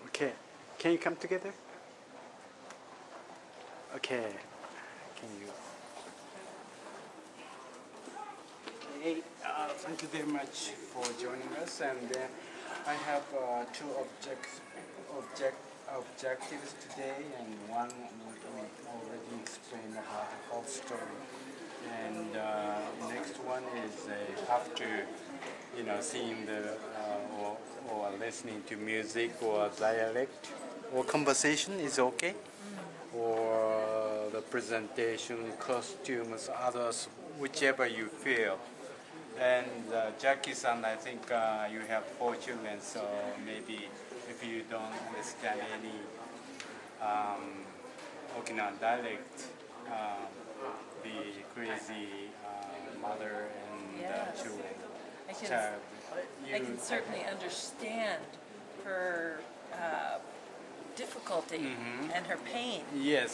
Okay, can you come together? Okay, can you? Okay, thank you very much for joining us. And I have two objectives today, and one we already explained about the whole story. And next one is after seeing the or listening to music or dialect or conversation is okay, or the presentation, costumes, others, whichever you feel. And Jackie-san, I think you have 4 children, so maybe if you don't understand any Okinawan dialect, the crazy mother and children. I can certainly understand her difficulty and her pain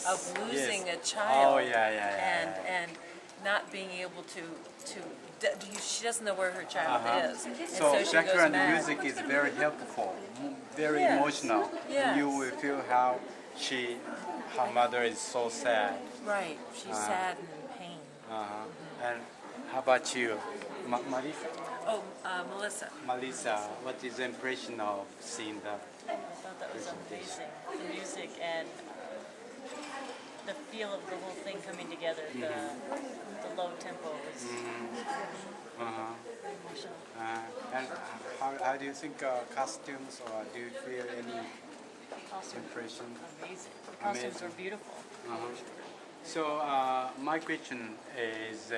of losing a child and not being able to she doesn't know where her child is. So background music is very helpful, very emotional. You will feel how her mother is so sad. Right, she's sad and in pain. And how about you, Marisa? Oh, Melissa. Melissa, what is the impression of seeing that? I thought that was amazing. The music and the feel of the whole thing coming together. The low tempo was very emotional. And how do you think costumes, or do you feel any impression? Amazing. The costumes were beautiful. So my question is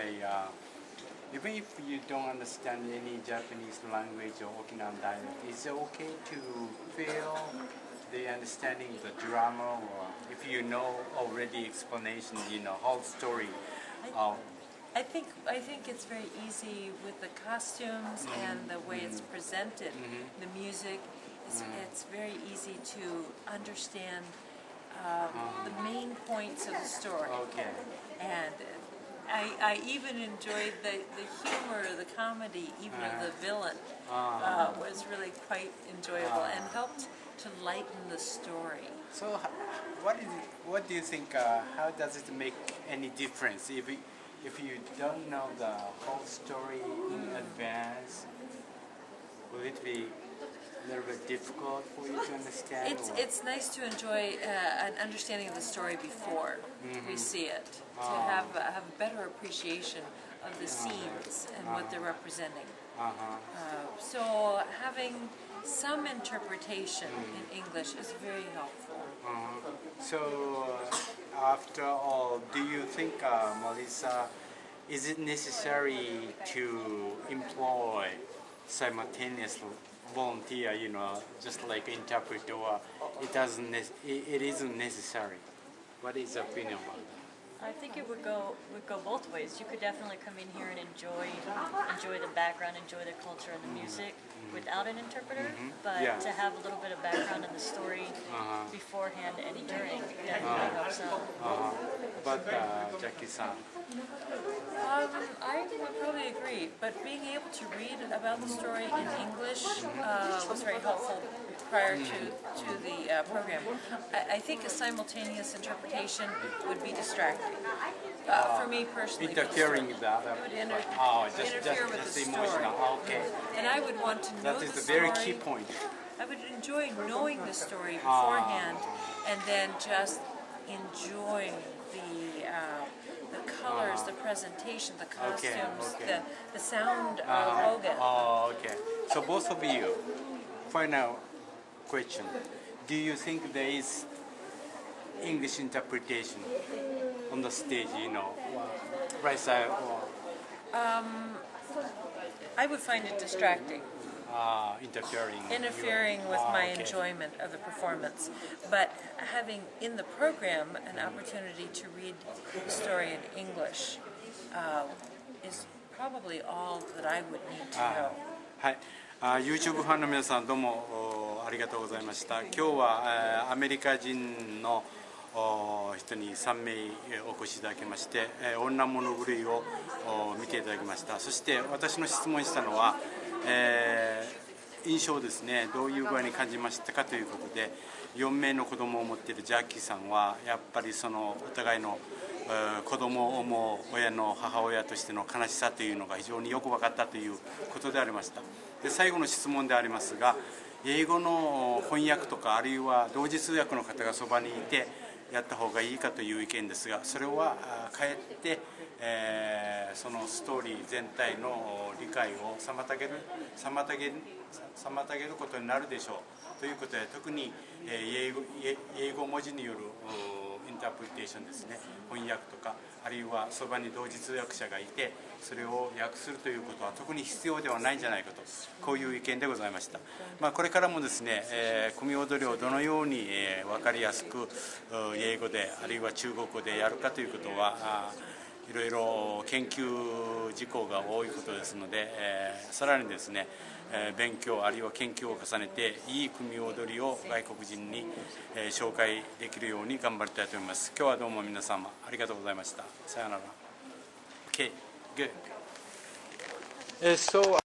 even if you don't understand any Japanese language or Okinawan dialect, is it okay to feel the understanding of the drama, or if you know already explanation, whole story? I think it's very easy with the costumes and the way it's presented, the music. It's very easy to understand the main points of the story. Okay. And I even enjoyed the humor, the comedy, even of the villain was really quite enjoyable and helped to lighten the story. So what do you think, how does it make any difference if you don't know the whole story in advance? Will it be a little bit difficult for you to understand? It's nice to enjoy an understanding of the story before we see it, to have a better appreciation of the scenes and what they're representing. So having some interpretation in English is very helpful. So after all, do you think, Melissa, is it necessary to employ simultaneous volunteer, just like interpreter, or it isn't necessary? What is your opinion about that? I think it would go both ways. You could definitely come in here and enjoy the background, enjoy the culture and the music without an interpreter, but to have a little bit of background in the story beforehand and during definitely helps out. But Jackie-san? I would probably agree, but being able to read about the story in English was very helpful prior to the program. I think a simultaneous interpretation would be distracting. For me personally, Interfering with the other. It would interfere with the story. Okay. And I would want to know that is the a very story. key point. I would enjoy knowing the story beforehand, and then just enjoy the colors, the presentation, the costumes, the sound of Hogan. Okay. So both of you, final question. Do you think there is English interpretation on the stage, right side? I would find it distracting. Interfering with my enjoyment of the performance. But having in the program an opportunity to read the story in English is probably all that I would need to know. はい。YouTube ファンの皆さんどうもありがとうございました。今日はアメリカ人の人に3名お越しいただきまして、女物狂いを見ていただきました。そして私の質問したのは、印象ですね、どういう具合に感じましたかということで、4名の子供を持っているジャッキーさんはやっぱりそのお互いの子供を思う親の母親としての悲しさというのが非常によく分かったということでありました。で、最後の質問でありますが、英語の翻訳とかあるいは同時通訳の方がそばにいてやった方がいいかという意見ですが、それはかえって、そのストーリー全体の理解を妨げることになるでしょうということで、特に英語文字によるインタープリテーションですね、翻訳とかあるいはそばに同時通訳者がいてそれを訳するということは特に必要ではないんじゃないかと、こういう意見でございました。これからもですね、組踊りをどのように分かりやすく英語であるいは中国語でやるかということはいろいろ研究事項が多いことですので、さらにですね、勉強あるいは研究を重ねていい組踊りを外国人に紹介できるように頑張りたいと思います。今日はどうも皆様ありがとうございました。さよなら。Okay, good. So